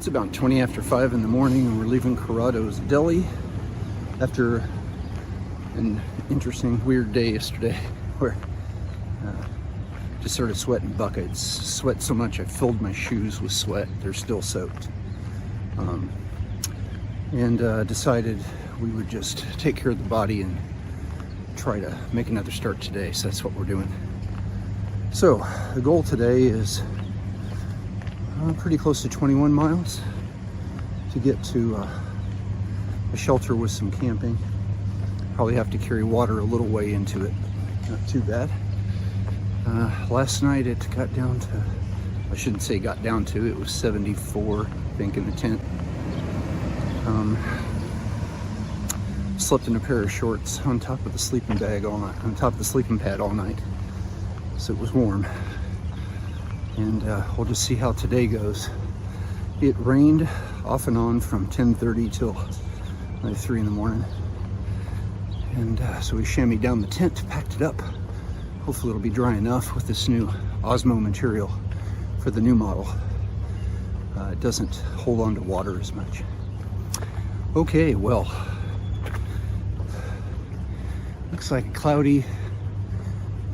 about 20 after 5 in the morning, and we're leaving Corrado's Deli after an interesting, weird day yesterday where just started sweating buckets. Sweat so much I filled my shoes with sweat. They're still soaked. And decided we would just take care of the body and try to make another start today. So that's what we're doing. So the goal today is pretty close to 21 miles to get to a shelter with some camping. Probably have to carry water a little way into it. Not too bad. Last night it got down to, I shouldn't say got down to, it was 74, I think, in the tent. Slept in a pair of shorts on top of the sleeping bag all night, on top of the sleeping pad all night. So it was warm. And we'll just see how today goes. It rained off and on from 10:30 till like 3 in the morning. And so we chamoised down the tent, packed it up. Hopefully it'll be dry enough with this new Osmo material for the new model. It doesn't hold on to water as much. Okay, well, looks like a cloudy,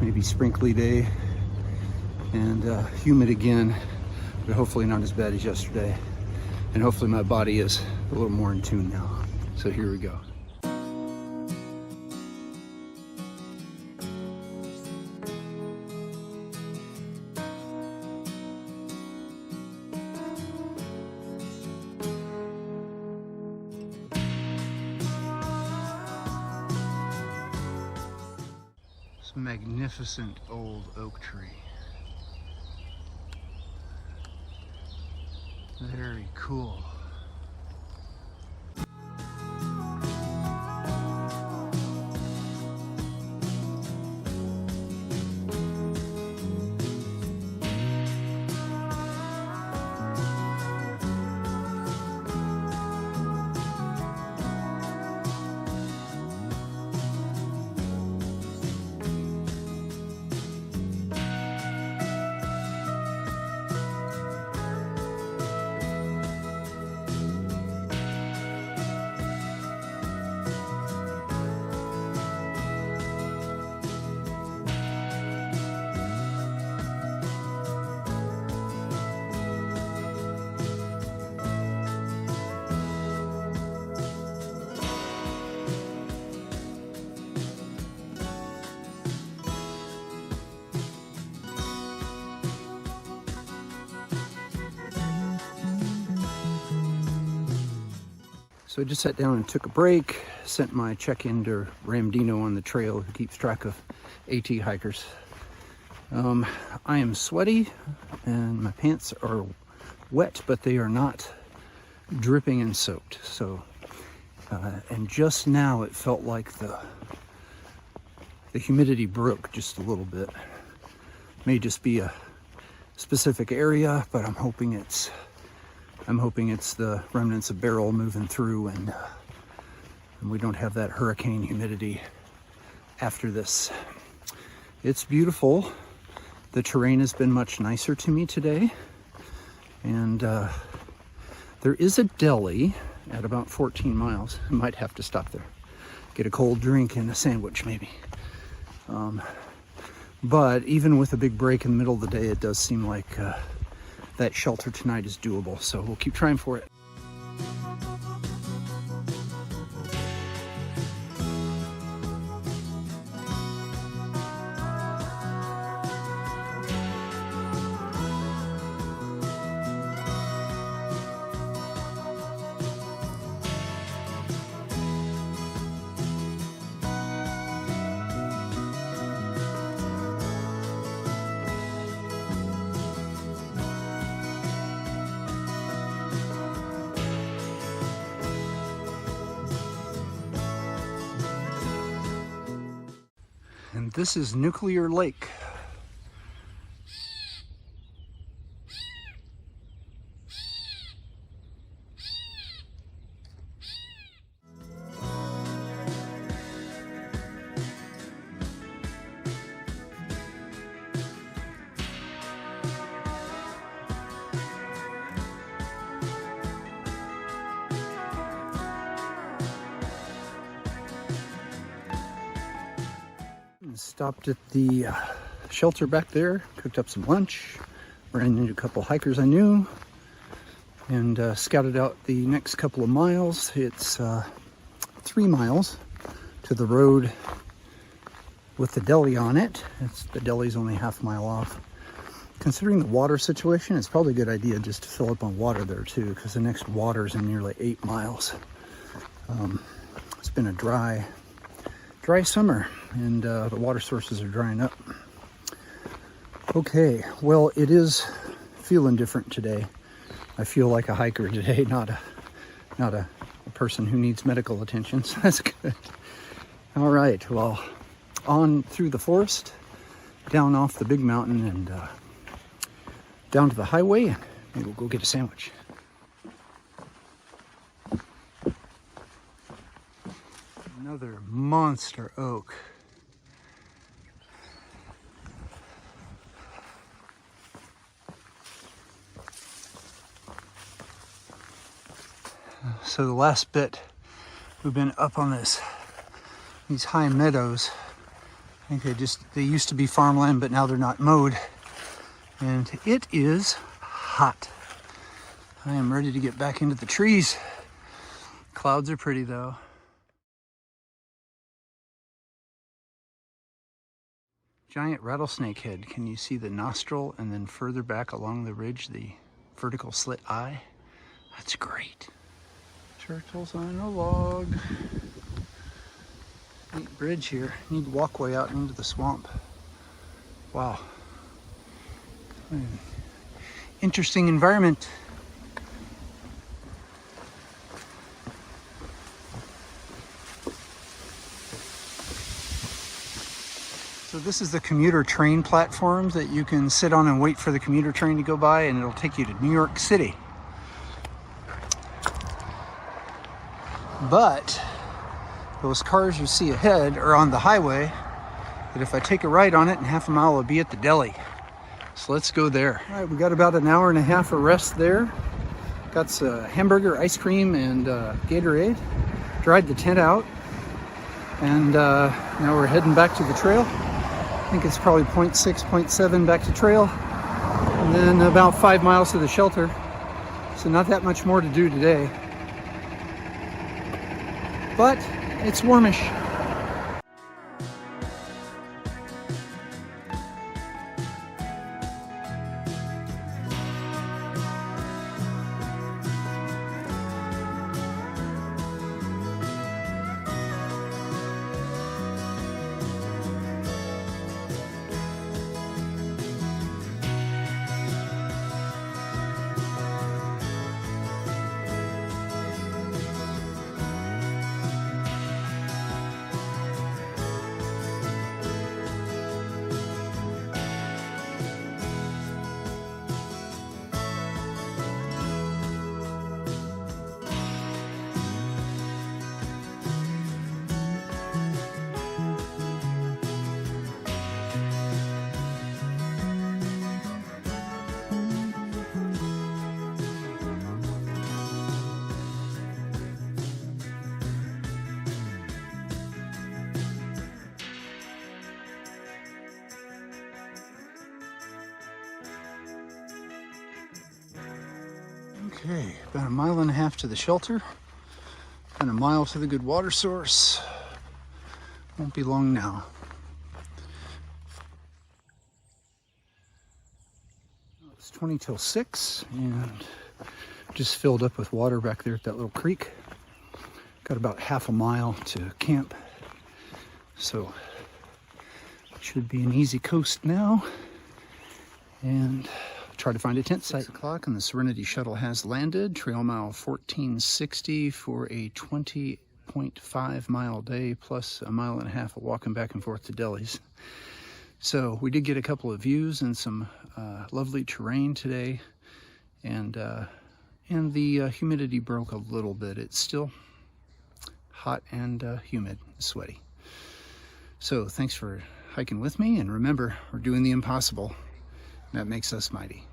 maybe sprinkly day, and humid again, but hopefully not as bad as yesterday. And hopefully my body is a little more in tune now. So here we go. Magnificent old oak tree. Very cool. So I just sat down and took a break, sent my check-in to Ramdino on the trail, who keeps track of AT hikers. I am sweaty and my pants are wet, but they are not dripping and soaked. So, and just now it felt like the humidity broke just a little bit. May just be a specific area, but I'm hoping it's the remnants of Beryl moving through, and we don't have that hurricane humidity after this. It's beautiful. The terrain has been much nicer to me today. And there is a deli at about 14 miles. I might have to stop there. Get a cold drink and a sandwich maybe. But even with a big break in the middle of the day, it does seem like that shelter tonight is doable, so we'll keep trying for it. And this is Nuclear Lake. Stopped at the shelter back there, cooked up some lunch, ran into a couple hikers I knew, and scouted out the next couple of miles. It's 3 miles to the road with the deli on it. The deli's only half a mile off. Considering the water situation, it's probably a good idea just to fill up on water there too, because the next water's in nearly 8 miles. It's been a dry summer, and the water sources are drying up. Okay, well, it is feeling different today. I feel like a hiker today, not a person who needs medical attention, so that's good. All right, well, on through the forest, down off the big mountain, and down to the highway, and maybe we'll go get a sandwich. Another monster oak. So the last bit, we've been up on these high meadows. I think they used to be farmland, but now they're not mowed. And it is hot. I am ready to get back into the trees. Clouds are pretty though. Giant rattlesnake head. Can you see the nostril, and then further back along the ridge, the vertical slit eye? That's great. Turtles on a log. Neat bridge here. Neat walkway out into the swamp. Wow. Interesting environment. So this is the commuter train platform that you can sit on and wait for the commuter train to go by, and it'll take you to New York City. But those cars you see ahead are on the highway, that if I take a right on it, in half a mile I'll be at the deli. So let's go there. All right, we got about an hour and a half of rest there. Got some hamburger, ice cream, and Gatorade. Dried the tent out, and now we're heading back to the trail. I think it's probably 0.6, 0.7 back to trail, and then about 5 miles to the shelter. So not that much more to do today, but it's warmish. Okay, about 1.5 miles to the shelter, and 1 mile to the good water source. Won't be long now. It's 20 till 6, and just filled up with water back there at that little creek. Got about 1/2 mile to camp, so it should be an easy coast now. And try to find a tent site. 6 o'clock, and the Serenity shuttle has landed. Trail mile 1460 for a 20.5 mile day, plus 1.5 miles of walking back and forth to Deli's. So we did get a couple of views and some lovely terrain today, and the humidity broke a little bit. It's still hot and humid, sweaty. So thanks for hiking with me, and remember, we're doing the impossible. That makes us mighty.